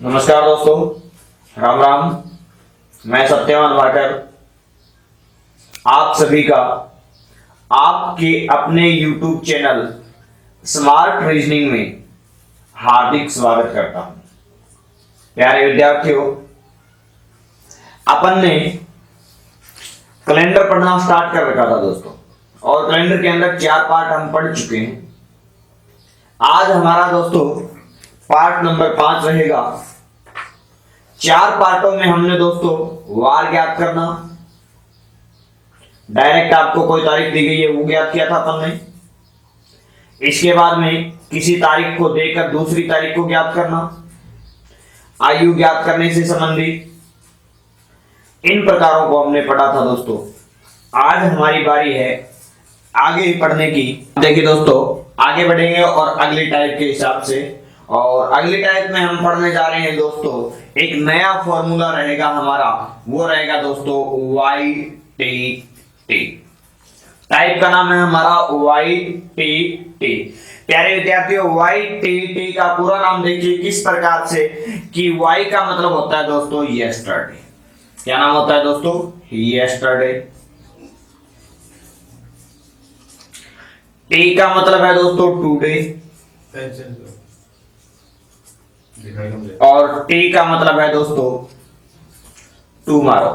नमस्कार दोस्तों, राम राम। मैं सत्यवान भाकर आप सभी का आपके अपने YouTube चैनल स्मार्ट रीजनिंग में हार्दिक स्वागत करता हूं। प्यारे विद्यार्थियों, अपन ने कैलेंडर पढ़ना स्टार्ट कर रखा था दोस्तों, और कैलेंडर के अंदर 4 पार्ट हम पढ़ चुके हैं। आज हमारा दोस्तों पार्ट नंबर 5 रहेगा। 4 पार्टों में हमने दोस्तों वार ज्ञात करना, डायरेक्ट आपको कोई तारीख दी गई है वो ज्ञात किया था अपन ने। इसके बाद में किसी तारीख को देकर दूसरी तारीख को ज्ञात करना, आयु ज्ञात करने से संबंधित इन प्रकारों को हमने पढ़ा था दोस्तों। आज हमारी बारी है आगे पढ़ने की। देखिए दोस्तों, आगे बढ़ेंगे और अगली टाइप के हिसाब से, और अगली टाइप में हम पढ़ने जा रहे हैं दोस्तों एक नया फॉर्मूला रहेगा हमारा, वो रहेगा दोस्तों वाई टी टी। टाइप का नाम है हमारा वाई टी टी। प्यारे विद्यार्थियों, वाई टी टी का पूरा नाम देखिए किस प्रकार से कि वाई का मतलब होता है दोस्तों यस्टरडे। क्या नाम होता है दोस्तों? यस्टरडे। टी का मतलब है दोस्तों टुडे, और टी का मतलब है दोस्तों टुमारो।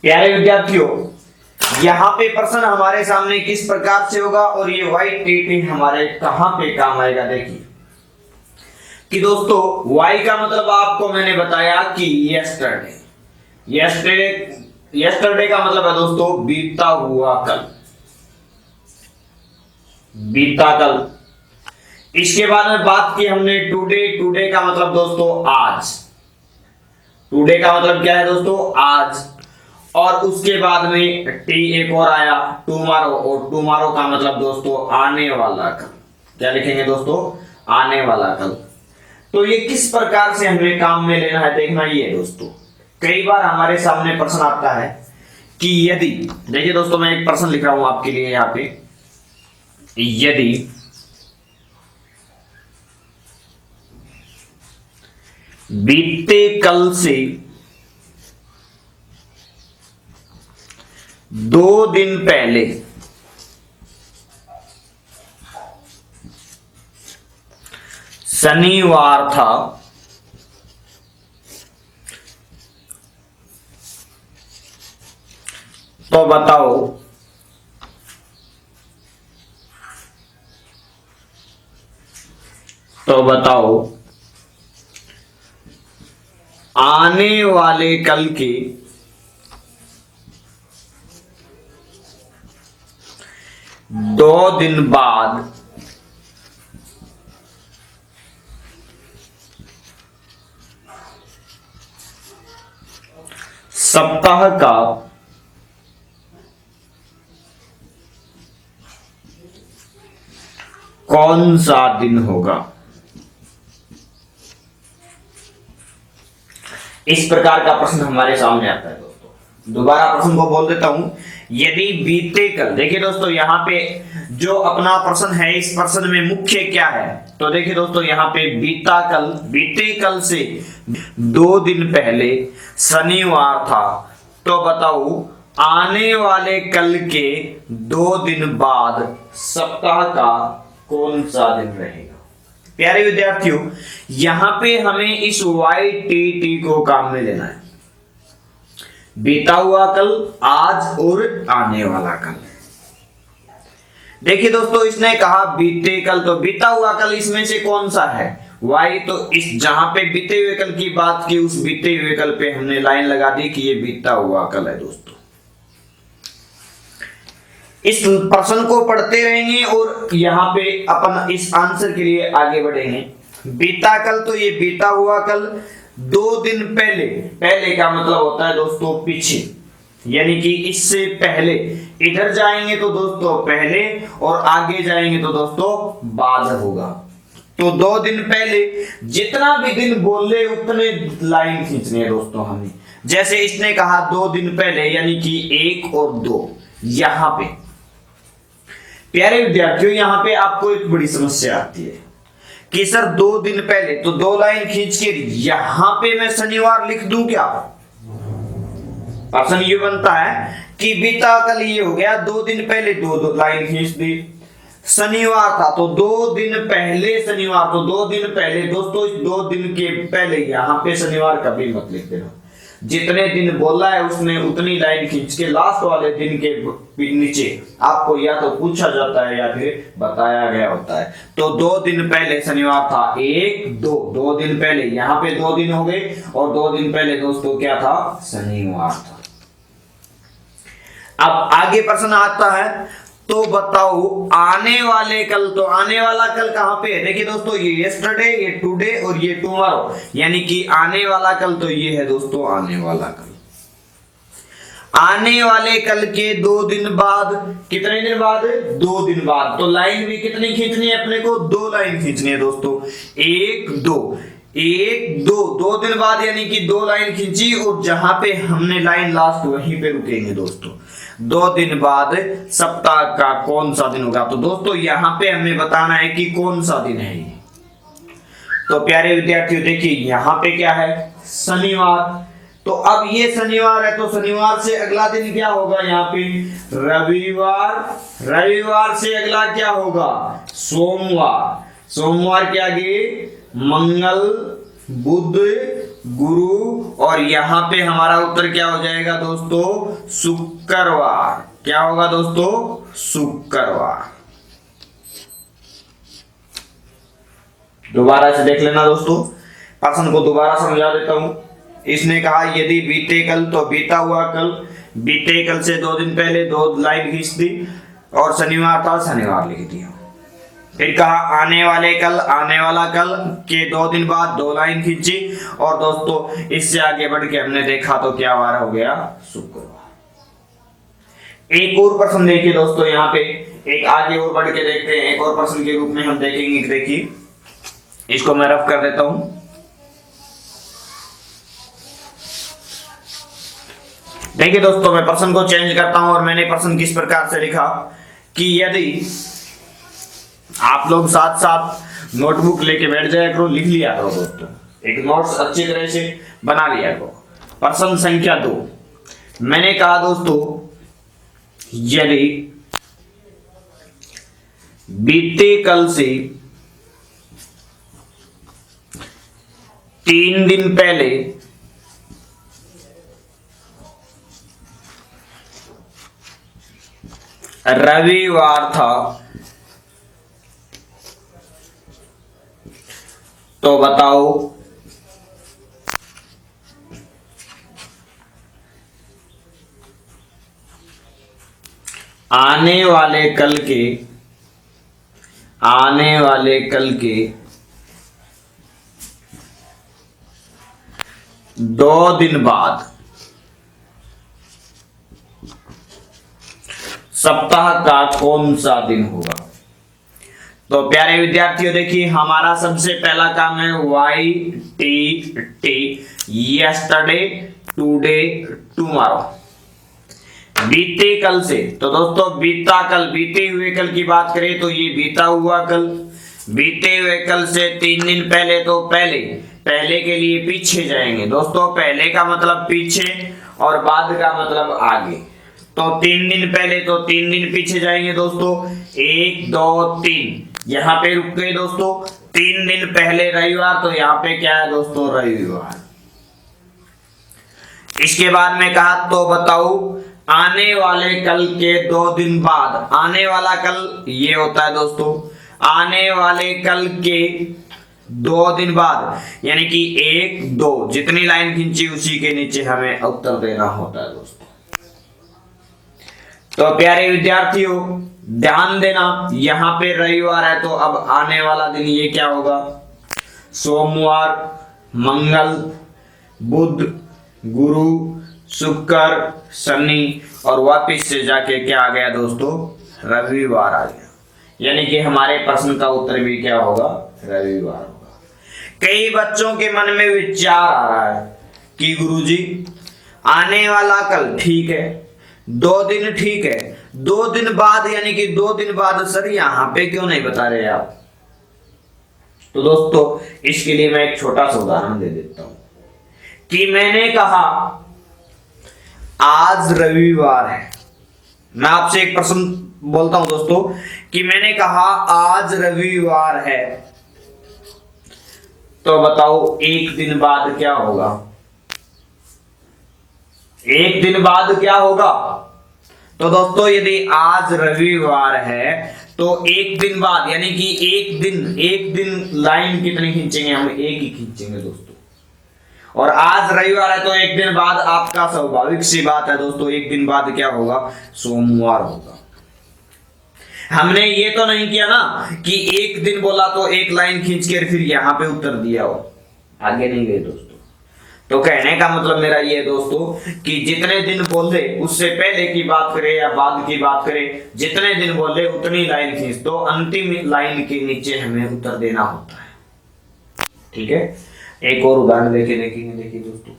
प्यारे विद्यार्थियों, यहां पे प्रश्न हमारे सामने किस प्रकार से होगा और ये वाई टी टी हमारे कहां पे काम आएगा। देखिए कि दोस्तों वाई का मतलब आपको मैंने बताया कि यस्टरडे। यस्टरडे का मतलब है दोस्तों बीता हुआ कल, बीता कल। इसके बाद में बात की हमने टुडे। टुडे का मतलब दोस्तों आज। टुडे का मतलब क्या है दोस्तों? आज। और उसके बाद में टी एक और आया टुमारो, और टुमारो का मतलब दोस्तों आने वाला कल। क्या लिखेंगे दोस्तों? आने वाला कल। तो ये किस प्रकार से हमें काम में लेना है देखना ये दोस्तों। कई बार हमारे सामने प्रश्न आता है कि यदि, देखिए दोस्तों मैं एक प्रश्न लिख रहा हूं आपके लिए यहां पे, यदि बीते कल से 2 दिन पहले शनिवार था, तो बताओ आने वाले कल के 2 दिन बाद सप्ताह का कौन सा दिन होगा। इस प्रकार का प्रश्न हमारे सामने आता है दोस्तों। दोबारा प्रश्न को बोल देता हूं, यदि बीते कल, देखिए दोस्तों यहां पे जो अपना प्रश्न है इस प्रश्न में मुख्य क्या है, तो देखिए दोस्तों यहां पे बीता कल, बीते कल से 2 दिन पहले शनिवार था, तो बताओ आने वाले कल के 2 दिन बाद सप्ताह का कौन सा दिन रहेगा। प्यारे विद्यार्थियों, यहां पे हमें इस वाई टी टी को काम में लेना है। बीता हुआ कल, आज और आने वाला कल। देखिए दोस्तों इसने कहा बीते कल, तो बीता हुआ कल इसमें से कौन सा है? वाई। तो इस जहां पे बीते हुए कल की बात की उस बीते हुए कल पे हमने लाइन लगा दी कि ये बीता हुआ कल है दोस्तों। इस प्रश्न को पढ़ते रहेंगे और यहाँ पे अपन इस आंसर के लिए आगे बढ़ेंगे। बीता कल, तो ये बीता हुआ कल 2 दिन पहले। पहले का मतलब होता है दोस्तों पीछे, यानी कि इससे पहले। इधर जाएंगे तो दोस्तों पहले, और आगे जाएंगे तो दोस्तों बाद होगा। तो 2 दिन पहले, जितना भी दिन बोल ले उतने लाइन खींचनी है दोस्तों हमें। जैसे इसने कहा 2 दिन पहले, यानी कि 1 और 2 यहां पे। प्यारे विद्यार्थियों, यहां पे आपको एक बड़ी समस्या आती है कि सर 2 दिन पहले, तो 2 लाइन खींच के यहां पे मैं शनिवार लिख दूं क्या? प्रश्न ये बनता है कि बीता कल ये हो गया, 2 दिन पहले 2 लाइन खींच दी, शनिवार था तो 2 दिन पहले शनिवार, तो 2 दिन पहले दोस्तों, 2 दिन के पहले यहां पे शनिवार कभी मत लिख देना। जितने दिन बोला है उसने उतनी लाइन खींच के लास्ट वाले दिन के नीचे आपको या तो पूछा जाता है या फिर बताया गया होता है। तो 2 दिन पहले शनिवार था, 1 2, 2 दिन पहले, यहाँ पे 2 दिन हो गए और 2 दिन पहले दोस्तों क्या था? शनिवार था। अब आगे प्रश्न आता है, तो बताओ आने वाले कल, तो आने वाला कल कहां पे है? देखिए दोस्तों, ये यस्टरडे, ये टुडे और ये टुमारो, यानी कि आने वाला कल तो ये है दोस्तों आने वाला कल। आने वाले कल के 2 दिन बाद, कितने दिन बाद? 2 दिन बाद। तो लाइन भी कितनी खींचनी है अपने को? 2 लाइन खींचनी है दोस्तों, 1 2 1 2, 2 दिन बाद यानी कि 2 लाइन खींची और जहां पे हमने लाइन लास्ट वहीं पे रुकेंगे दोस्तों। 2 दिन बाद सप्ताह का कौन सा दिन होगा? तो दोस्तों यहां पे हमें बताना है कि कौन सा दिन है ये। तो प्यारे विद्यार्थियों देखिए, यहां पे क्या है? शनिवार। तो अब ये शनिवार है तो शनिवार से अगला दिन क्या होगा? यहाँ पे रविवार। रविवार से अगला क्या होगा? सोमवार। सोमवार के आगे मंगल, बुध, गुरु और यहां पे हमारा उत्तर क्या हो जाएगा दोस्तों? शुक्रवार। क्या होगा दोस्तों? शुक्रवार। दोबारा से देख लेना दोस्तों, प्रश्न को दोबारा समझा देता हूं। इसने कहा यदि बीते कल, तो बीता हुआ कल, बीते कल से 2 दिन पहले 2 लाइन खींच दी और शनिवार था, शनिवार लिख दिया। फिर कहा आने वाले कल, आने वाला कल के 2 दिन बाद 2 लाइन खींची और दोस्तों इससे आगे बढ़ के हमने देखा तो क्या वार हो गया? शुक्रवार। एक और प्रश्न देखिए दोस्तों, यहाँ पे एक आगे और बढ़ के देखते हैं, एक और प्रश्न के रूप में हम देखेंगे। देखिए इसको मैं रफ कर देता हूं। देखिए दोस्तों, मैं प्रश्न को चेंज करता हूं और मैंने प्रश्न किस प्रकार से लिखा कि यदि आप लोग साथ साथ नोटबुक लेके बैठ जाया करो, लिख लिया करो दोस्तों, एक नोट्स अच्छी तरह से बना लिया करो। प्रश्न संख्या 2 मैंने कहा दोस्तों, यदि बीते कल से 3 दिन पहले रविवार था, तो बताओ आने वाले कल के 2 दिन बाद सप्ताह का कौन सा दिन होगा? तो प्यारे विद्यार्थियों देखिए, हमारा सबसे पहला काम है YTT, यस्टरडे, टुडे, टुमारो। बीते कल से, तो दोस्तों बीता कल, बीते हुए कल की बात करें तो ये बीता हुआ कल। बीते हुए कल से 3 दिन पहले, तो पहले के लिए पीछे जाएंगे दोस्तों। पहले का मतलब पीछे और बाद का मतलब आगे। तो 3 दिन पहले, तो 3 दिन पीछे जाएंगे दोस्तों, 1 2 3, यहां पे रुक गए दोस्तों। 3 दिन पहले रविवार, तो यहाँ पे क्या है दोस्तों? रविवार। इसके बाद में कहा, तो बताओ आने वाले कल के 2 दिन बाद, आने वाला कल ये होता है दोस्तों, आने वाले कल के 2 दिन बाद यानी कि 1 2, जितनी लाइन खींची उसी के नीचे हमें उत्तर देना होता है दोस्तों। तो प्यारे विद्यार्थियों ध्यान देना, यहां पे रविवार है तो अब आने वाला दिन ये क्या होगा? सोमवार, मंगल, बुध, गुरु, शुक्र, शनि और वापिस से जाके क्या आ गया दोस्तों? रविवार आ गया। यानी कि हमारे प्रश्न का उत्तर भी क्या होगा? रविवार होगा। कई बच्चों के मन में विचार आ रहा है कि गुरुजी आने वाला कल ठीक है, 2 दिन ठीक है, 2 दिन बाद यानी कि 2 दिन बाद सर यहाँ पे क्यों नहीं बता रहे आप? तो दोस्तों इसके लिए मैं एक छोटा सा उदाहरण दे देता हूं कि मैंने कहा आज रविवार है। मैं आपसे एक प्रश्न बोलता हूं दोस्तों कि मैंने कहा आज रविवार है, तो बताओ एक दिन बाद क्या होगा? एक दिन बाद क्या होगा? तो दोस्तों यदि आज रविवार है तो एक दिन बाद यानी कि एक दिन लाइन कितनी खींचेंगे हम? एक ही खींचेंगे दोस्तों। और आज रविवार है तो एक दिन बाद आपका स्वाभाविक सी बात है दोस्तों, एक दिन बाद क्या होगा? सोमवार होगा। हमने ये तो नहीं किया ना कि एक दिन बोला तो एक लाइन खींच के फिर यहां पे उत्तर दिया हो, आगे नहीं गए दोस्तों। तो कहने का मतलब मेरा ये दोस्तों कि जितने दिन बोले उससे पहले की बात करें या बाद की बात करें, जितने दिन बोले उतनी लाइन खींच दो, अंतिम लाइन के नीचे हमें उत्तर देना होता है। ठीक है, एक और उदाहरण देखेंगे। देखिए दोस्तों,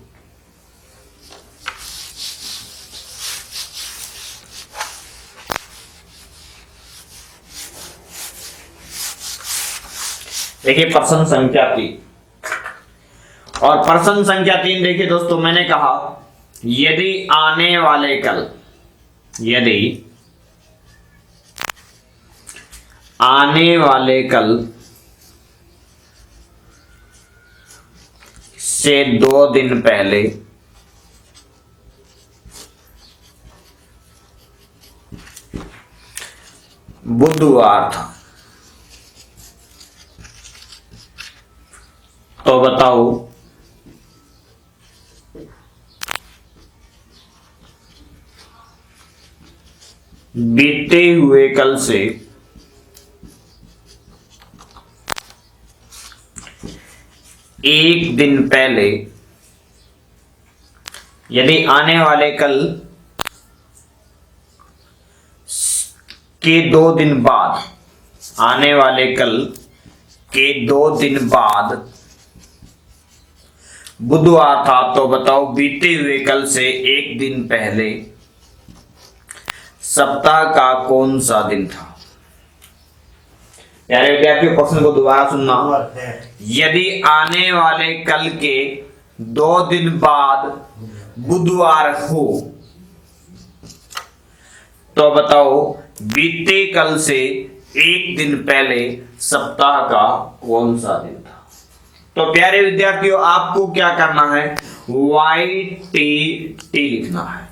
देखिए प्रश्न संख्या 3 और प्रश्न संख्या 3 देखिए दोस्तों, मैंने कहा यदि आने वाले कल से 2 दिन पहले बुधवार था, तो बताओ बीते हुए कल से एक दिन पहले, यदि आने वाले कल के 2 दिन बाद, आने वाले कल के 2 दिन बाद बुधवार था, तो बताओ बीते हुए कल से एक दिन पहले सप्ताह का कौन सा दिन था? प्यारे विद्यार्थियों, प्रश्न को दोबारा सुनना। यदि आने वाले कल के 2 दिन बाद बुधवार हो, तो बताओ बीते कल से एक दिन पहले सप्ताह का कौन सा दिन था? तो प्यारे विद्यार्थियों, आपको क्या करना है? YTT लिखना है,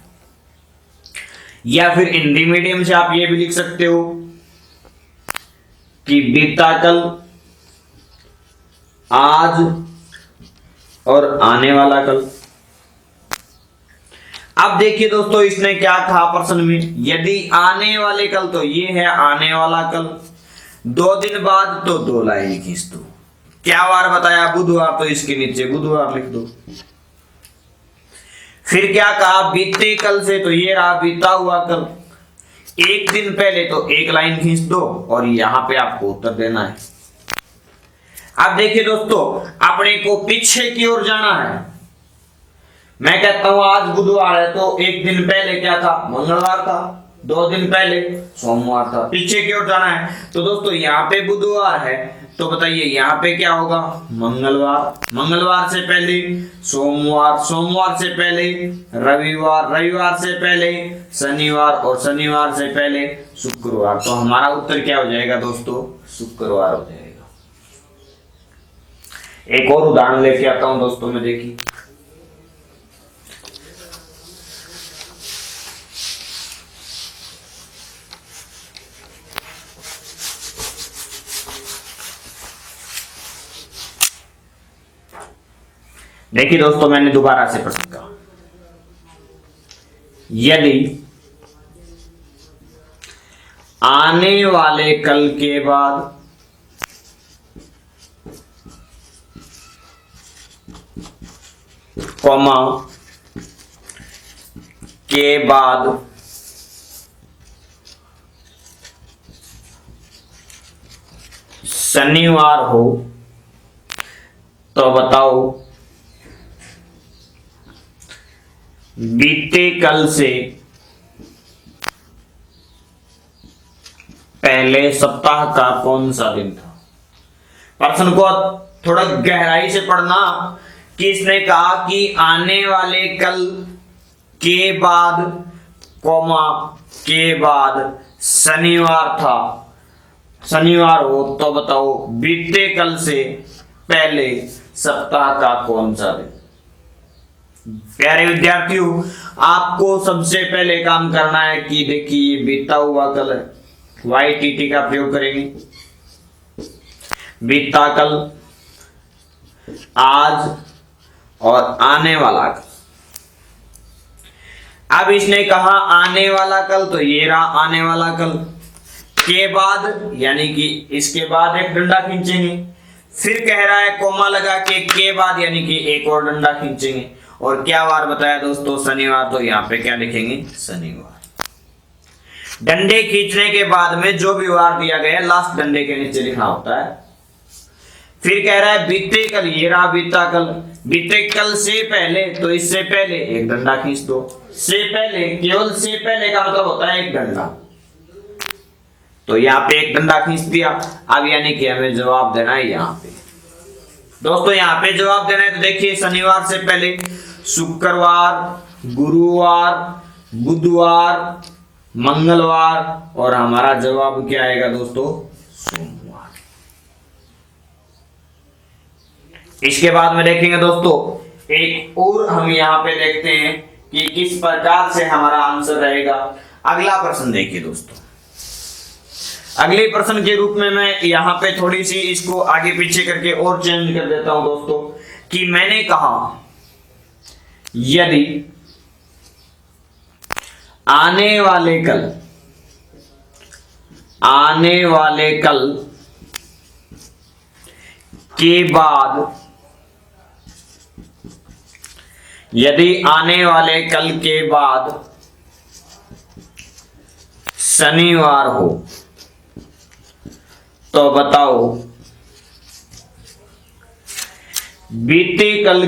या फिर हिंदी मीडियम से आप ये भी लिख सकते हो कि बीता कल, आज और आने वाला कल। अब देखिए दोस्तों, इसने क्या कहा प्रश्न में? यदि आने वाले कल, तो ये है आने वाला कल, 2 दिन बाद तो 2 लाइन खींच दो। क्या वार बताया? बुधवार, तो इसके नीचे बुधवार लिख दो। फिर क्या कहा? बीते कल से, तो ये रहा बीता हुआ कल, एक दिन पहले तो एक लाइन खींच दो और यहां पे आपको उत्तर देना है। अब देखिए दोस्तों, अपने को पीछे की ओर जाना है। मैं कहता हूं आज बुधवार है, तो एक दिन पहले क्या था? मंगलवार था। 2 दिन पहले सोमवार था। पीछे की ओर जाना है, तो दोस्तों यहाँ पे बुधवार है, तो बताइए यहाँ पे क्या होगा? मंगलवार। मंगलवार से पहले सोमवार, सोमवार से पहले रविवार, रविवार से पहले शनिवार और शनिवार से पहले शुक्रवार। तो हमारा उत्तर क्या हो जाएगा दोस्तों? शुक्रवार हो जाएगा। एक और उदाहरण लेके आता हूं दोस्तों में, देखिए देखिए दोस्तों, मैंने दोबारा से प्रश्न कहा, यदि आने वाले कल के बाद कॉमा के बाद शनिवार हो, तो बताओ बीते कल से पहले सप्ताह का कौन सा दिन था? प्रश्न को थोड़ा गहराई से पढ़ना कि इसने कहा कि आने वाले कल के बाद कॉमा के बाद शनिवार था, शनिवार हो तो बताओ बीते कल से पहले सप्ताह का कौन सा दिन। प्यारे विद्यार्थियों, आपको सबसे पहले काम करना है कि देखिए बीता हुआ कल है, YTT का प्रयोग करेंगे। बीता कल, आज और आने वाला कल। अब इसने कहा आने वाला कल, तो ये रहा आने वाला कल के बाद, यानी कि इसके बाद एक डंडा खींचेंगे। फिर कह रहा है कोमा लगा के बाद, यानी कि एक और डंडा खींचेंगे। और क्या वार बताया दोस्तों, शनिवार, तो यहाँ पे क्या लिखेंगे, शनिवार। डंडे खींचने के बाद में जो भी वार दिया गया लास्ट डंडे के नीचे लिखना होता है। फिर कह रहा है बीते कल, ये रहा बीता कल। बीते कल से पहले, तो इससे पहले एक डंडा खींच दो। से पहले, केवल से पहले का मतलब होता है एक डंडा, तो यहाँ पे एक डंडा खींच दिया। अब यानी कि हमें जवाब देना है यहाँ पे दोस्तों, यहाँ पे जवाब देना है। तो देखिए शनिवार से पहले शुक्रवार, गुरुवार, बुधवार, मंगलवार, और हमारा जवाब क्या आएगा दोस्तों, सोमवार। इसके बाद में देखेंगे दोस्तों, एक और हम यहाँ पे देखते हैं कि किस प्रकार से हमारा आंसर रहेगा। अगला प्रश्न देखिए दोस्तों, अगले प्रश्न के रूप में मैं यहाँ पे थोड़ी सी इसको आगे पीछे करके और चेंज कर देता हूं दोस्तों, कि मैंने कहा यदि आने वाले कल के बाद, यदि आने वाले कल के बाद शनिवार हो तो बताओ बीते कल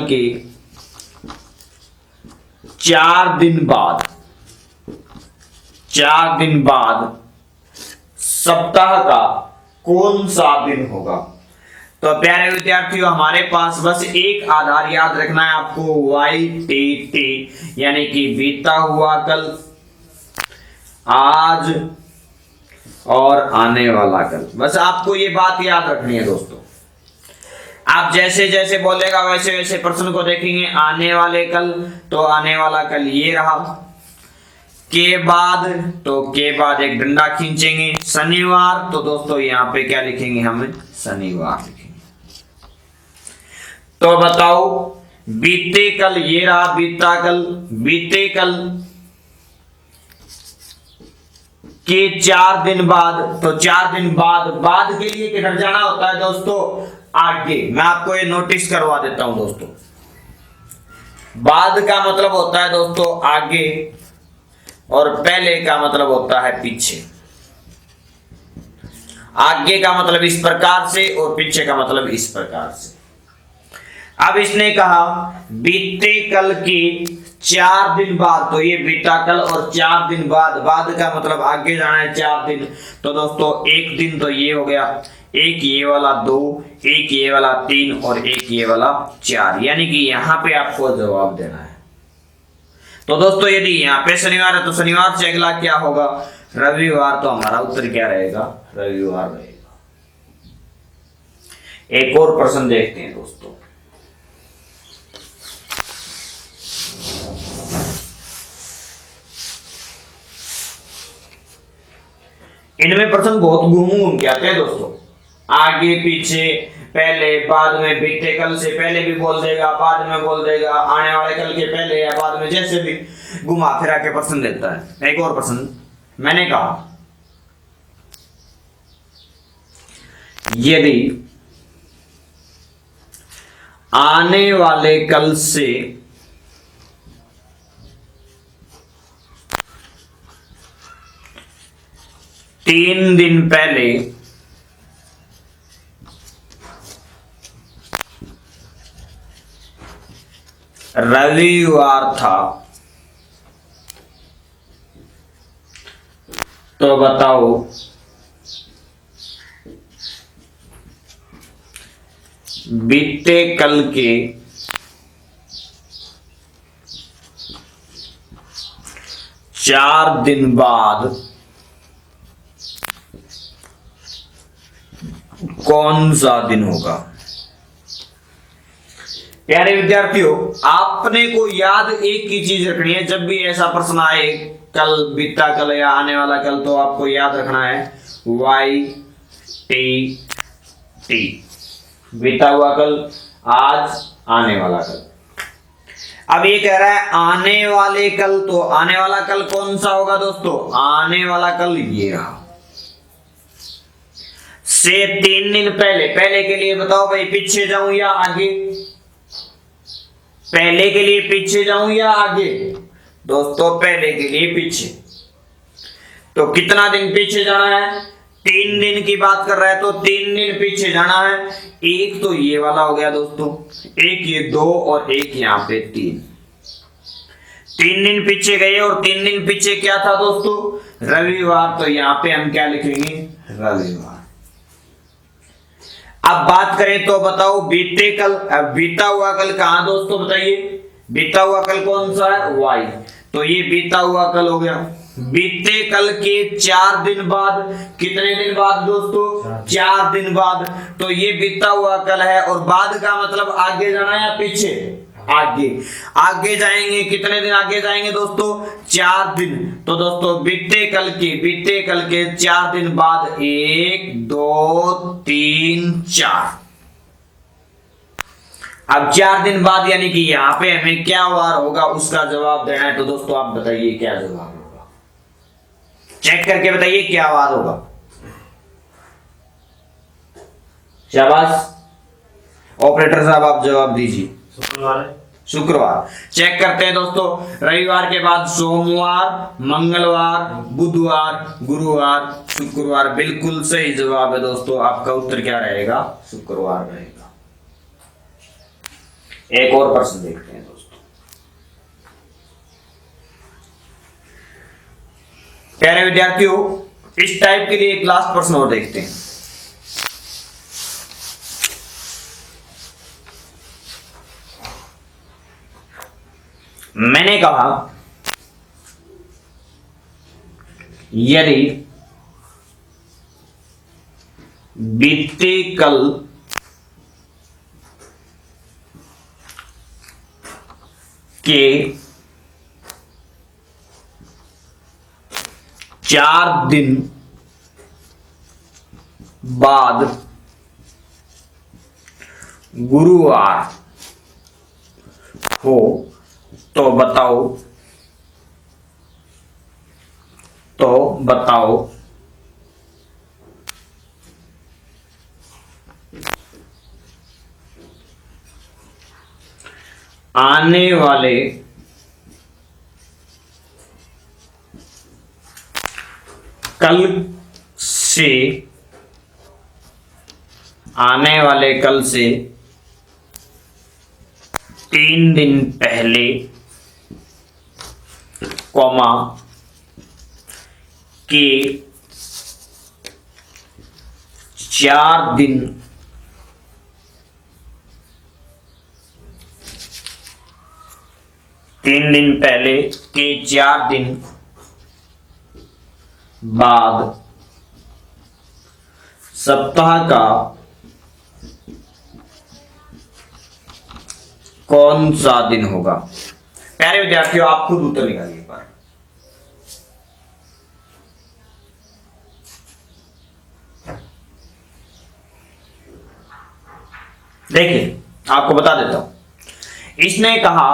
के 4 दिन बाद सप्ताह का कौन सा दिन होगा। तो प्यारे विद्यार्थियों, हमारे पास बस एक आधार याद रखना है आपको, YTT, यानी कि बीता हुआ कल, आज और आने वाला कल। बस आपको ये बात याद रखनी है दोस्तों। आप जैसे जैसे बोलेगा वैसे वैसे प्रश्न को देखेंगे। आने वाले कल, तो आने वाला कल ये रहा। के बाद, तो के बाद एक डंडा खींचेंगे। शनिवार, तो दोस्तों यहाँ पे क्या लिखेंगे, हमें शनिवार लिखेंगे। तो बताओ बीते कल, ये रहा बीता कल। बीते कल के 4 दिन बाद, तो 4 दिन बाद के लिए किधर जाना होता है दोस्तों, आगे। मैं आपको ये नोटिस करवा देता हूं दोस्तों, बाद का मतलब होता है दोस्तों आगे, और पहले का मतलब होता है पीछे। आगे का मतलब इस प्रकार से और पीछे का मतलब इस प्रकार से। अब इसने कहा बीते कल के 4 दिन बाद, तो ये बीता कल और 4 दिन बाद का मतलब आगे जाना है 4 दिन। तो दोस्तों एक दिन तो ये हो गया, एक ये वाला 2, एक ये वाला 3 और एक ये वाला 4, यानी कि यहाँ पे आपको जवाब देना है। तो दोस्तों यदि यहाँ पे शनिवार है तो शनिवार से अगला क्या होगा, रविवार। तो हमारा उत्तर क्या रहेगा, रविवार रहेगा। एक और प्रश्न देखते हैं दोस्तों। इनमें प्रश्न बहुत घूम के आते हैं दोस्तों, आगे पीछे, पहले बाद में, बीते कल से पहले भी बोल देगा, बाद में बोल देगा, आने वाले कल के पहले या बाद में, जैसे भी घुमा फिरा के प्रश्न देता है। एक और प्रश्न मैंने कहा यदि आने वाले कल से तीन दिन पहले रविवार था तो बताओ बीते कल के 4 दिन बाद कौन सा दिन होगा। प्यारे विद्यार्थियों, आपने को याद एक ही चीज रखनी है, जब भी ऐसा प्रश्न आए कल, बीता कल या आने वाला कल, तो आपको याद रखना है वाई टी टी, बीता हुआ कल, आज, आने वाला कल। अब ये कह रहा है आने वाले कल, तो आने वाला कल कौन सा होगा दोस्तों, आने वाला कल ये रहा। से 3 दिन पहले, पहले के लिए बताओ भाई, पीछे जाऊं या आगे, पहले के लिए पीछे जाऊं या आगे, दोस्तों पहले के लिए पीछे। तो कितना दिन पीछे जाना है, 3 दिन की बात कर रहा है तो 3 दिन पीछे जाना है। एक तो ये वाला हो गया दोस्तों, एक ये 2 और एक यहां पे 3। 3 दिन पीछे गए और 3 दिन पीछे क्या था दोस्तों, रविवार। तो यहां पे हम क्या लिखेंगे, रविवार। अब बात करें तो बताओ बीते कल, बीता हुआ कल कहां दोस्तों बताइए, बीता हुआ कल कौन सा है, वाई। तो ये बीता हुआ कल हो गया। बीते कल के 4 दिन बाद, कितने दिन बाद दोस्तों, 4 दिन बाद। तो ये बीता हुआ कल है और बाद का मतलब आगे जाना या पीछे, आगे। आगे जाएंगे, कितने दिन आगे जाएंगे दोस्तों, 4 दिन। तो दोस्तों बीते कल के 4 दिन बाद 1 2 3 4। अब 4 दिन बाद यानी कि यहां पे हमें क्या वार होगा उसका जवाब देना है। तो दोस्तों आप बताइए क्या जवाब होगा, चेक करके बताइए क्या वार होगा। शाबाश ऑपरेटर साहब, आप जवाब दीजिए। शुक्रवार। चेक करते हैं दोस्तों, रविवार के बाद सोमवार, मंगलवार, बुधवार, गुरुवार, शुक्रवार। बिल्कुल सही जवाब है दोस्तों, आपका उत्तर क्या रहेगा, शुक्रवार रहेगा। एक और प्रश्न देखते हैं दोस्तों। प्यारे विद्यार्थियों, इस टाइप के लिए एक लास्ट प्रश्न और देखते हैं। मैंने कहा यदि बीते कल के 4 दिन बाद गुरुवार हो तो बताओ आने वाले कल से 3 दिन पहले कॉमा के 4 दिन पहले के 4 दिन बाद सप्ताह का कौन सा दिन होगा। प्यारे विद्यार्थियों, आप खुद उत्तर निकालिए एक बार। देखिए आपको बता देता हूं, इसने कहा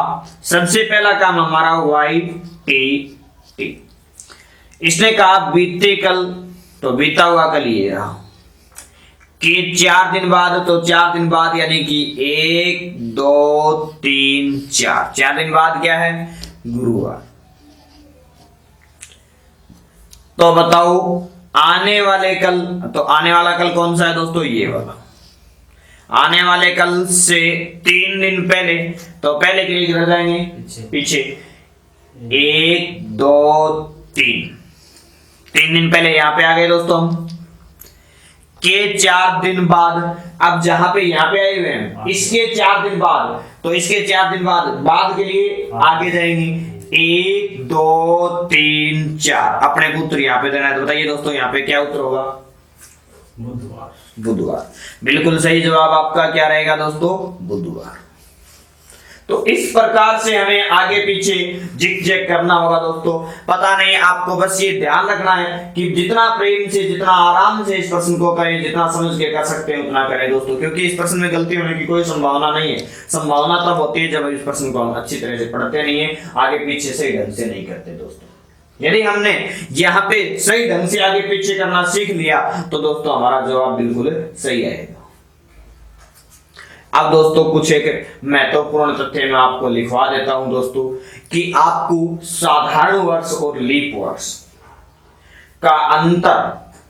सबसे पहला काम हमारा वाई टी टी। इसने कहा बीते कल, तो बीता हुआ कल ये रहा, कि 4 दिन बाद, तो 4 दिन बाद यानी कि 1 2 3 4। 4 दिन बाद क्या है, गुरुवार। तो बताओ आने वाले कल, तो आने वाला कल कौन सा है दोस्तों, ये वाला। आने वाले कल से 3 दिन पहले, तो पहले के लिए किधर जाएंगे, पीछे। 1 2 3। 3 दिन पहले यहाँ पे आ गए दोस्तों हम, के 4 दिन बाद, अब जहां पे यहाँ पे आए हुए हैं इसके 4 दिन बाद, तो इसके 4 दिन बाद के लिए आगे जाएंगे 1 2 3 4, अपने को उत्तर यहाँ पे देना है। तो बताइए दोस्तों यहाँ पे क्या उत्तर होगा? बुधवार। बिल्कुल सही जवाब आपका क्या रहेगा दोस्तों? बुधवार। तो इस प्रकार से हमें आगे पीछे जिग जैग करना होगा दोस्तों। पता नहीं, आपको बस ये ध्यान रखना है कि जितना प्रेम से, जितना आराम से इस प्रश्न को करें, जितना समझ के कर सकते हैं उतना करें दोस्तों, क्योंकि इस प्रश्न में गलती होने की कोई संभावना नहीं है। संभावना तब होती है जब इस प्रश्न को हम अच्छी तरह से पढ़ते नहीं है, आगे पीछे सही ढंग से नहीं करते दोस्तों। यदि हमने यहाँ पे सही ढंग से आगे पीछे करना सीख लिया तो दोस्तों हमारा जवाब बिल्कुल सही आएगा। अब दोस्तों कुछ एक महत्वपूर्ण तथ्य मैं आपको लिखवा देता हूं दोस्तों, कि आपको साधारण वर्ष और लीप वर्ष का अंतर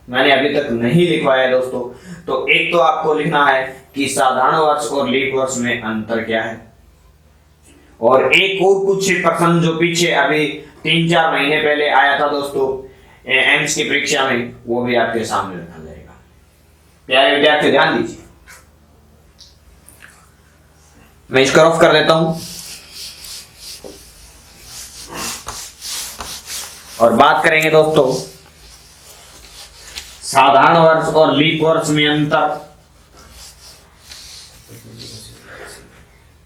मैंने अभी तक नहीं लिखवाया दोस्तों। तो एक तो आपको लिखना है कि साधारण वर्ष और लीप वर्ष में अंतर क्या है, और एक और कुछ प्रश्न जो पीछे अभी 3-4 महीने पहले आया था दोस्तों एम्स की परीक्षा में, वो भी आपके सामने रखा जाएगा। प्यारे विद्यार्थी ध्यान दीजिए, मैं इसको ऑफ कर देता हूं और बात करेंगे दोस्तों साधारण वर्ष और लीप वर्ष में अंतर।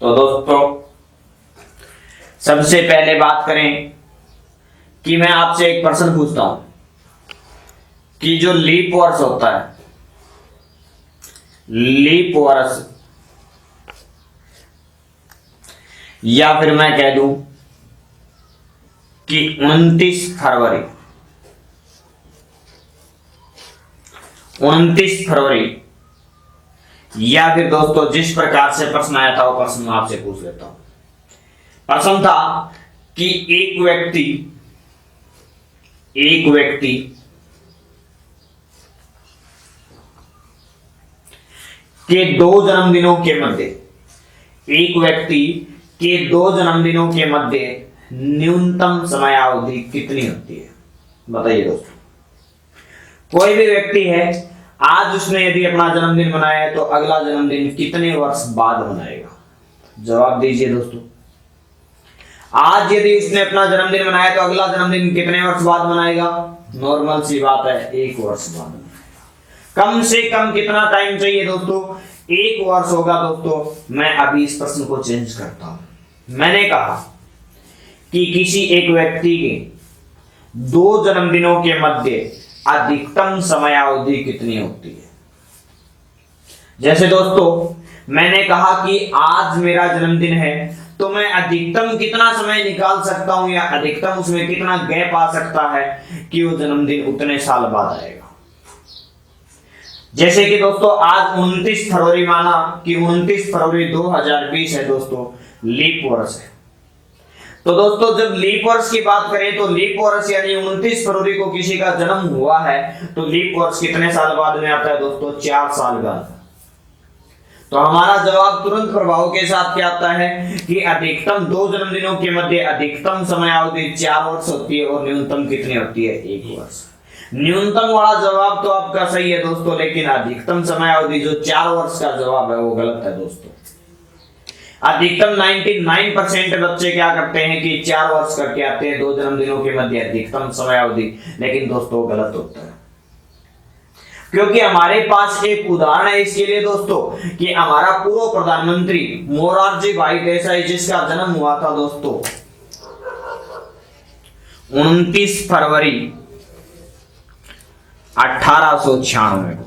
तो दोस्तों सबसे पहले बात करें कि मैं आपसे एक प्रश्न पूछता हूं कि जो लीप वर्ष होता है, लीप वर्ष, या फिर मैं कह दूं कि 29 फरवरी, 29 फरवरी, या फिर दोस्तों जिस प्रकार से प्रश्न आया था वो प्रश्न मैं आपसे पूछ लेता हूं। प्रश्न था कि एक व्यक्ति के 2 जन्मदिनों के मध्य, एक व्यक्ति के 2 जन्मदिनों के मध्य न्यूनतम समयावधि कितनी होती है? बताइए दोस्तों। कोई भी व्यक्ति है, आज उसने यदि अपना जन्मदिन मनाया है तो अगला जन्मदिन कितने वर्ष बाद मनाएगा? जवाब दीजिए दोस्तों। आज यदि उसने अपना जन्मदिन मनाया तो अगला जन्मदिन कितने वर्ष बाद मनाएगा? नॉर्मल सी बात है, 1 वर्ष बाद। कम से कम कितना टाइम चाहिए दोस्तों? 1 वर्ष होगा दोस्तों। मैं अभी इस प्रश्न को चेंज करता हूं। मैंने कहा कि किसी एक व्यक्ति के 2 जन्मदिनों के मध्य अधिकतम समयावधि कितनी होती है? जैसे दोस्तों मैंने कहा कि आज मेरा जन्मदिन है तो मैं अधिकतम कितना समय निकाल सकता हूं, या अधिकतम उसमें कितना गैप आ सकता है कि वो जन्मदिन उतने साल बाद आएगा। जैसे कि दोस्तों आज 29 फरवरी माना कि 29 फरवरी 2020 है दोस्तों, लीप वर्ष है। तो दोस्तों जब लीप वर्ष की बात करें तो लीप वर्ष यानी 29 फरवरी को किसी का जन्म हुआ है तो लीप वर्ष कितने साल बाद में आता है दोस्तों? 4 साल बाद। तो हमारा जवाब तुरंत प्रभाव के साथ क्या आता है कि अधिकतम 2 जन्मदिनों के मध्य अधिकतम समयावधि 4 वर्ष होती है और न्यूनतम कितनी होती है? 1 वर्ष। न्यूनतम वाला जवाब तो आपका सही है दोस्तों, लेकिन अधिकतम समयावधि जो 4 वर्ष का जवाब है वो गलत है दोस्तों। अधिकतम 99% बच्चे क्या करते हैं कि 4 वर्ष करके आते हैं 2 जन्मदिनों के मध्य अधिकतम समयावधि, लेकिन दोस्तों गलत होता है। क्योंकि हमारे पास एक उदाहरण है इसके लिए दोस्तों कि हमारा पूर्व प्रधानमंत्री मोरारजी भाई देसाई जिसका जन्म हुआ था दोस्तों 29 फरवरी 1896 को।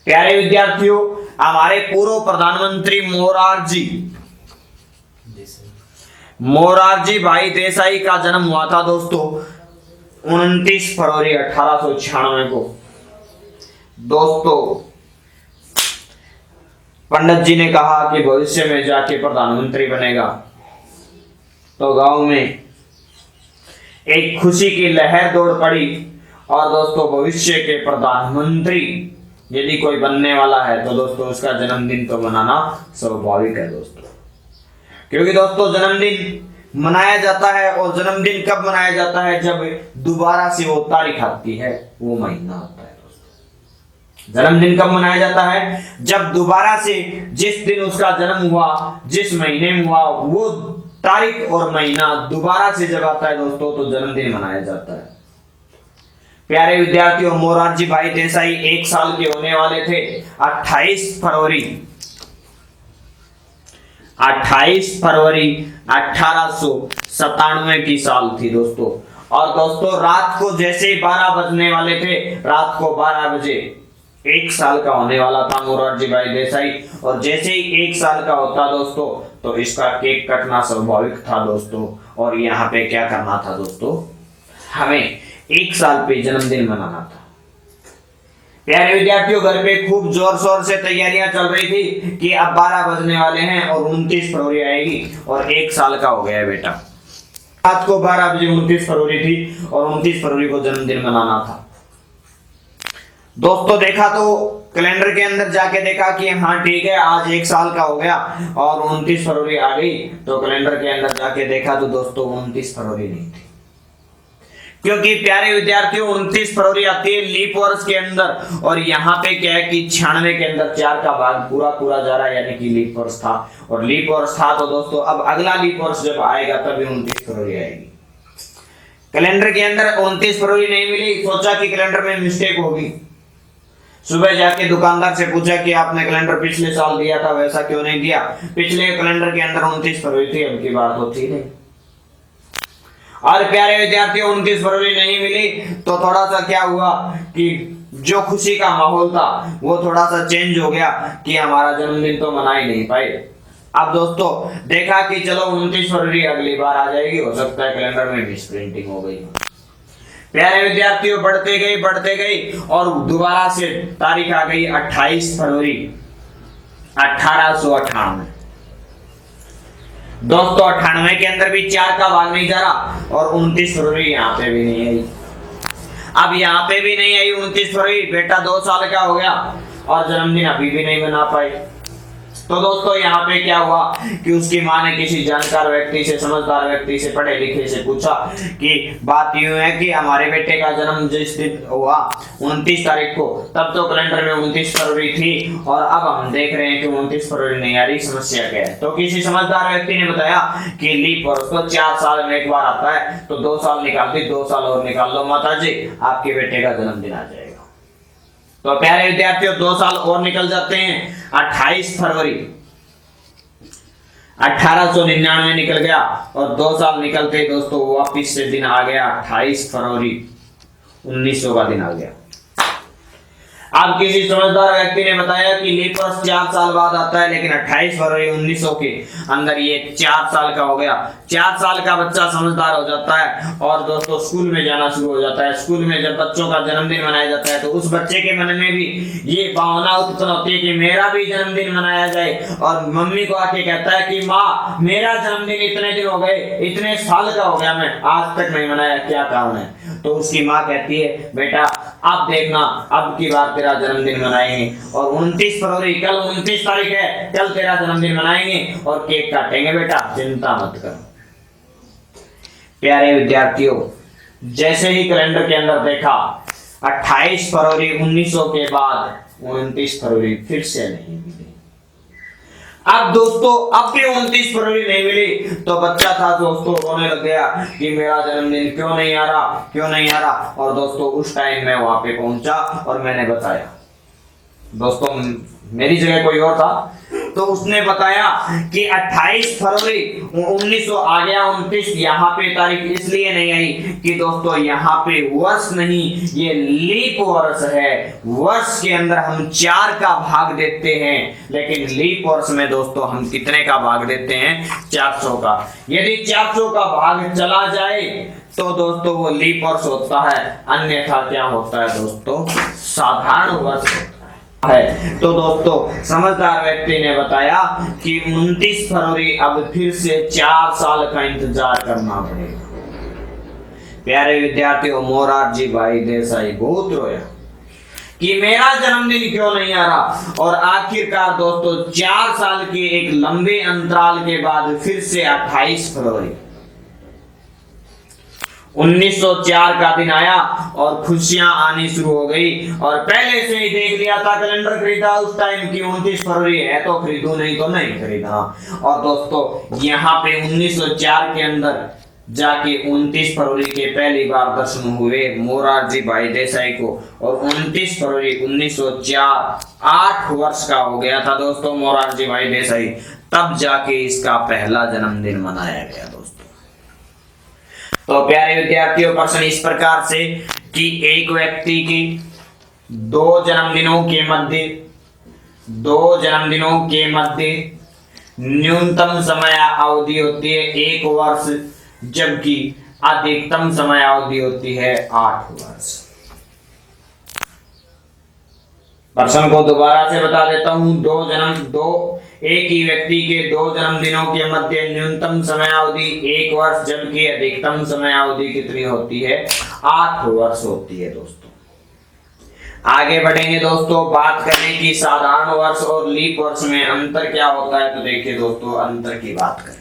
प्यारे विद्यार्थियों, हमारे पूर्व प्रधानमंत्री मोरारजी भाई देसाई का जन्म हुआ था दोस्तों 29 फरवरी 1896 को। दोस्तों पंडित जी ने कहा कि भविष्य में जाके प्रधानमंत्री बनेगा, तो गांव में एक खुशी की लहर दौड़ पड़ी और दोस्तों भविष्य के प्रधानमंत्री यदि कोई बनने वाला है तो दोस्तों उसका जन्मदिन तो मनाना स्वाभाविक है दोस्तों, क्योंकि दोस्तों जन्मदिन मनाया जाता है और जन्मदिन कब मनाया जाता है? जब दोबारा से वो तारीख आती है, वो महीना आता है दोस्तों। जन्मदिन कब मनाया जाता है? जब दोबारा से जिस दिन उसका जन्म हुआ, जिस महीने में हुआ, वो तारीख और महीना दोबारा से जब आता है दोस्तों, तो जन्मदिन मनाया जाता है। प्यारे विद्यार्थियों, मोरारजी भाई देसाई 1 साल के होने वाले थे 28 फरवरी 1897 की साल थी दोस्तों। और दोस्तों रात को जैसे ही 12 बजने वाले थे, रात को 12 बजे 1 साल का होने वाला था मोरारजी भाई देसाई। और जैसे ही 1 साल का होता दोस्तों, तो इसका केक कटना स्वाभाविक था दोस्तों। और यहाँ पे क्या करना था दोस्तों? हमें 1 साल पे जन्मदिन मनाना था। प्यारे विद्यार्थियों, घर पे खूब जोर शोर से तैयारियां चल रही थी कि अब 12 बजने वाले हैं और 29 फरवरी आएगी और 1 साल का हो गया है बेटा। रात को 12 बजे 29 फरवरी थी और 29 फरवरी को जन्मदिन मनाना था दोस्तों। देखा तो कैलेंडर के अंदर जाके देखा कि हाँ ठीक है, आज 1 साल का हो गया और 29 फरवरी आ गई। तो कैलेंडर के अंदर जाके देखा तो दोस्तों 29 फरवरी नहीं थी, क्योंकि प्यारे विद्यार्थियों 29 फरवरी आती है लीप वर्ष के अंदर। और यहाँ पे क्या है कि 96 के अंदर 4 का भाग पूरा जा रहा है, यानी कि लीप वर्ष था। और लीप वर्ष था तो दोस्तों अब अगला लीप वर्ष जब आएगा तभी 29 फरवरी आएगी। कैलेंडर के अंदर 29 फरवरी नहीं मिली, सोचा कि कैलेंडर में मिस्टेक होगी। सुबह जाके दुकानदार से पूछा कि आपने कैलेंडर पिछले साल दिया था, वैसा क्यों नहीं दिया? पिछले कैलेंडर के अंदर 29 फरवरी थी, अब की बात तो थी नहीं। और प्यारे विद्यार्थियों 29 फरवरी नहीं मिली तो थोड़ा सा क्या हुआ कि जो खुशी का माहौल था वो थोड़ा सा चेंज हो गया कि हमारा जन्मदिन तो मना ही नहीं पाए। अब दोस्तों देखा कि चलो 29 फरवरी अगली बार आ जाएगी, हो सकता है कैलेंडर में मिस प्रिंटिंग हो गई। प्यारे विद्यार्थियों बढ़ते गई और दोबारा से तारीख आ गई 28 फरवरी 1898 दोस्तों। 98 के अंदर भी 4 का भाग नहीं जा रहा और 29 फरवरी यहाँ पे भी नहीं आई। अब यहाँ पे भी नहीं आई 29 फरवरी, बेटा 2 साल का हो गया और जन्मदिन अभी भी नहीं मना पाए। तो दोस्तों यहाँ पे क्या हुआ कि उसकी माँ ने किसी जानकार व्यक्ति से, समझदार व्यक्ति से, पढ़े लिखे से पूछा कि बात यूं है कि हमारे बेटे का जन्म जिस दिन हुआ 29 तारीख को, तब तो कैलेंडर में 29 फरवरी थी और अब हम देख रहे हैं कि 29 फरवरी नहीं आ रही, समस्या क्या है? तो किसी समझदार व्यक्ति ने बताया कि लीप वर्ष तो 4 साल में एक बार आता है, तो 2 साल निकाल दी, 2 साल और निकाल लो माता जी, आपके बेटे का जन्मदिन आ जाएगा। तो प्यारे विद्यार्थियों 2 साल और निकल जाते हैं। 28 फरवरी 1899 निकल गया और 2 साल निकलते दोस्तों वापिस से दिन आ गया 28 फरवरी 1900 का दिन आ गया। अब किसी समझदार व्यक्ति ने बताया कि लीप वर्ष 4 साल बाद आता है, लेकिन 28 फरवरी 1900 के अंदर ये 4 साल का हो गया। 4 साल का बच्चा समझदार हो जाता है और दोस्तों स्कूल में जाना शुरू हो जाता है। स्कूल में जब बच्चों का जन्मदिन मनाया जाता है तो उस बच्चे के मन में भी ये भावना उत्पन्न होती है कि मेरा भी जन्मदिन मनाया जाए। और मम्मी को आके कहता है कि माँ मेरा जन्मदिन इतने दिन हो गए, इतने साल का हो गया, मैं आज तक नहीं मनाया, क्या कारण है? तो उसकी माँ कहती है बेटा अब देखना, अब की बार तेरा जन्मदिन मनाएंगे और 29 फरवरी, कल 29 तारीख है, कल तेरा जन्मदिन मनाएंगे और केक काटेंगे बेटा, चिंता मत कर। प्यारे विद्यार्थियों जैसे ही कैलेंडर के अंदर देखा 28 फरवरी 1900 के बाद 29 फरवरी फिर से नहीं मिली। अब दोस्तों अब भी 29 फरवरी नहीं मिली तो बच्चा था दोस्तों रोने लग गया कि मेरा जन्मदिन क्यों नहीं आ रहा। और दोस्तों उस टाइम मैं वहां पे पहुंचा और मैंने बताया, दोस्तों मेरी जगह कोई और था तो उसने बताया कि 28 फरवरी 1900 आ गया, 29 यहाँ पे तारीख इसलिए नहीं आई कि दोस्तों यहाँ पे वर्ष नहीं, ये लीप वर्ष है। वर्ष के अंदर हम 4 का भाग देते हैं, लेकिन लीप वर्ष में दोस्तों हम कितने का भाग देते हैं? 400 का। यदि 400 का भाग चला जाए तो दोस्तों वो लीप वर्ष होता है, अन्यथा क्या होता है दोस्तों? साधारण वर्ष होता है। तो दोस्तों समझदार व्यक्ति ने बताया कि 29 फरवरी अब फिर से 4 साल का इंतजार करना पड़ेगा। प्यारे विद्यार्थियों मोरारजी भाई देसाई बहुत रोया कि मेरा जन्मदिन क्यों नहीं आ रहा। और आखिरकार दोस्तों 4 साल के एक लंबे अंतराल के बाद फिर से 28 फरवरी 1904 का दिन आया और खुशियां आनी शुरू हो गई, और पहले से ही देख लिया था, कैलेंडर खरीदा उस टाइम की 29 फरवरी है तो खरीदू, नहीं तो नहीं खरीदना। और दोस्तों यहाँ पे 1904 के अंदर जाके 29 फरवरी के पहली बार दर्शन हुए मोरारजी भाई देसाई को, और 29 फरवरी 1904 8 वर्ष का हो गया था दोस्तों मोरारजी भाई देसाई, तब जाके इसका पहला जन्मदिन मनाया गया दोस्तों। तो प्यारे विद्यार्थियों, प्रश्न इस प्रकार से कि एक व्यक्ति की दो जन्मदिनों के मध्य न्यूनतम समय अवधि होती है 1 वर्ष, जबकि अधिकतम समय अवधि होती है 8 वर्ष। प्रश्न को दोबारा से बता देता हूं। एक ही व्यक्ति के 2 जन्मदिनों के मध्य न्यूनतम समय अवधि 1 वर्ष, जबकि अधिकतम समय अवधि कितनी होती है? 8 वर्ष होती है दोस्तों। आगे बढ़ेंगे दोस्तों, बात करें कि साधारण वर्ष और लीप वर्ष में अंतर क्या होता है। तो देखिए दोस्तों, अंतर की बात करें।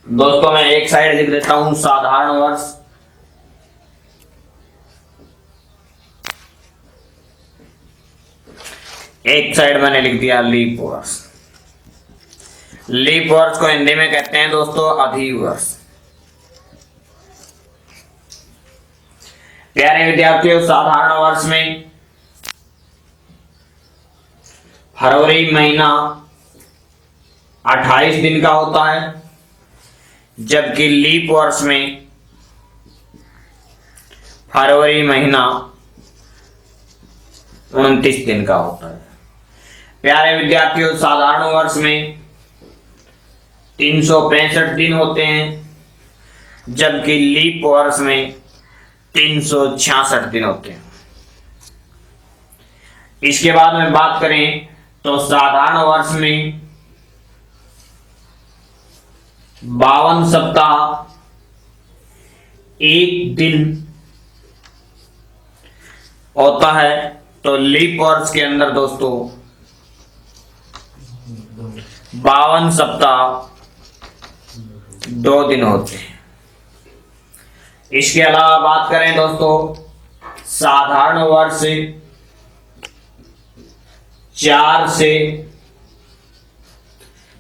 दोस्तों मैं एक साइड लिख देता हूं साधारण वर्ष, एक साइड मैंने लिख दिया लीप वर्ष। लीप वर्ष को हिंदी में कहते हैं दोस्तों अधिवर्ष। प्यारे विद्यार्थियों, साधारण वर्ष में फरवरी महीना 28 दिन का होता है, जबकि लीप वर्ष में फरवरी महीना 29 दिन का होता है। प्यारे विद्यार्थियों, साधारण वर्ष में 365 दिन होते हैं, जबकि लीप वर्ष में 366 दिन होते हैं। इसके बाद में बात करें तो साधारण वर्ष में 52 सप्ताह 1 दिन होता है, तो लीप वर्ष के अंदर दोस्तों 52 सप्ताह 2 दिन होते हैं। इसके अलावा बात करें दोस्तों साधारण वर्ष 4 से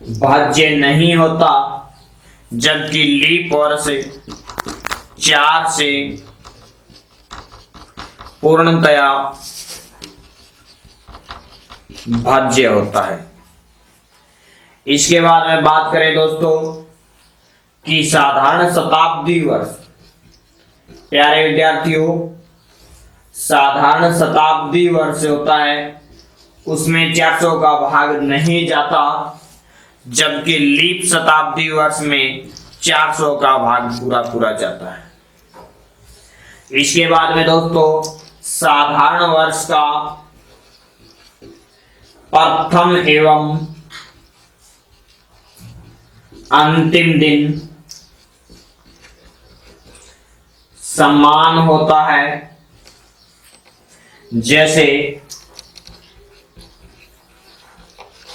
भाज्य नहीं होता, जबकि लीप वर्ष 4 से पूर्णतया भाज्य होता है। इसके बाद में बात करें दोस्तों कि साधारण शताब्दी वर्ष। प्यारे विद्यार्थियों, साधारण शताब्दी वर्ष होता है, उसमें 400 का भाग नहीं जाता, जबकि लीप शताब्दी वर्ष में 400 का भाग पूरा जाता है। इसके बाद में दोस्तों साधारण वर्ष का प्रथम एवं अंतिम दिन समान होता है। जैसे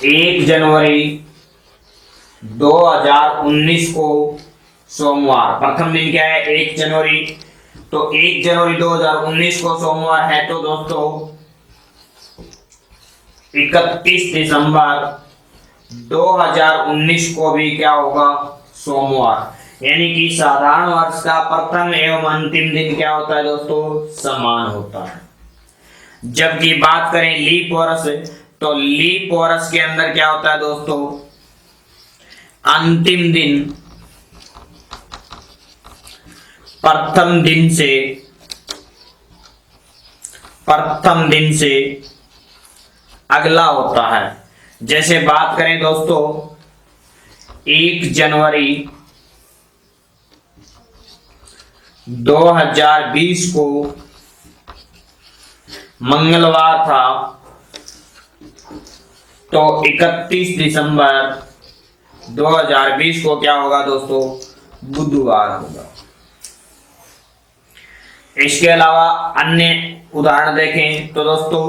1 जनवरी 2019 को सोमवार, प्रथम दिन क्या है? 1 जनवरी। तो 1 जनवरी 2019 को सोमवार है, तो दोस्तों 31 दिसंबर 2019 को भी क्या होगा? सोमवार। यानी कि साधारण वर्ष का प्रथम एवं अंतिम दिन क्या होता है दोस्तों? समान होता है। जबकि बात करें लीप वर्ष, तो लीप वर्ष के अंदर क्या होता है दोस्तों? अंतिम दिन प्रथम दिन से अगला होता है। जैसे बात करें दोस्तों 1 जनवरी 2020 को मंगलवार था, तो 31 दिसंबर 2020 को क्या होगा दोस्तों? बुधवार होगा। इसके अलावा अन्य उदाहरण देखें तो दोस्तों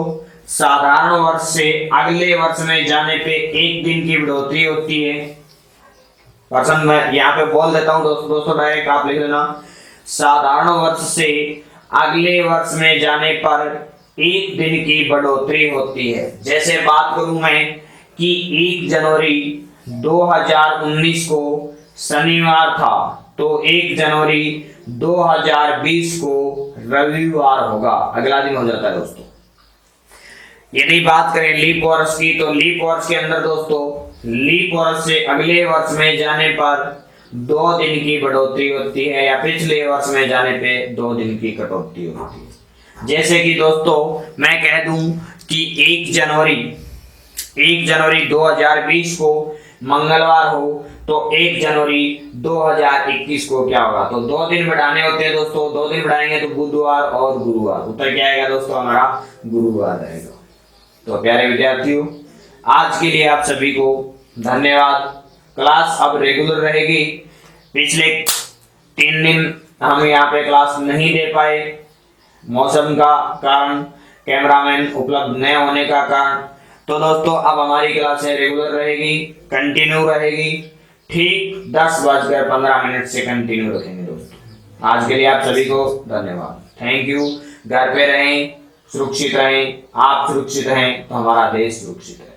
साधारण वर्ष से अगले वर्ष में जाने पे एक दिन की बढ़ोतरी होती है। पर्सन मैं यहाँ पे बोल देता हूँ दोस्तों डायरेक्ट आप लिख लेना। साधारण वर्ष से अगले वर्ष में जाने पर एक दिन की बढ़ोतरी होती है। जैसे बात करूं मैं कि 1 जनवरी 2019 को शनिवार था तो 1 जनवरी 2020 को रविवार होगा, अगला दिन हो जाता है दोस्तों। यदि बात करें लीप वर्ष की तो लीप वर्ष के अंदर दोस्तों लीप वर्ष से अगले वर्ष में जाने पर 2 दिन की बढ़ोतरी होती है या पिछले वर्ष में जाने पे 2 दिन की कटौती होती है। जैसे कि दोस्तों मैं कह दूं कि 1 जनवरी 2020 को मंगलवार हो तो 1 जनवरी 2021 को क्या होगा, तो 2 दिन बढ़ाने होते हैं दोस्तों। 2 दिन बढ़ाएंगे तो बुधवार और गुरुवार, उत्तर क्या आएगा दोस्तों हमारा गुरुवार रहेगा। तो प्यारे विद्यार्थियों आज के लिए आप सभी को धन्यवाद। क्लास अब रेगुलर रहेगी। पिछले 3 दिन हम यहाँ पे क्लास नहीं दे पाए, मौसम का कारण, कैमरामैन उपलब्ध न होने का कारण। तो दोस्तों अब हमारी क्लासें रेगुलर रहेगी, कंटिन्यू रहेगी, ठीक 10:15 से कंटिन्यू रखेंगे दोस्तों। आज के लिए आप सभी को धन्यवाद, थैंक यू। घर पे रहें, सुरक्षित रहें, आप सुरक्षित रहें तो हमारा देश सुरक्षित है।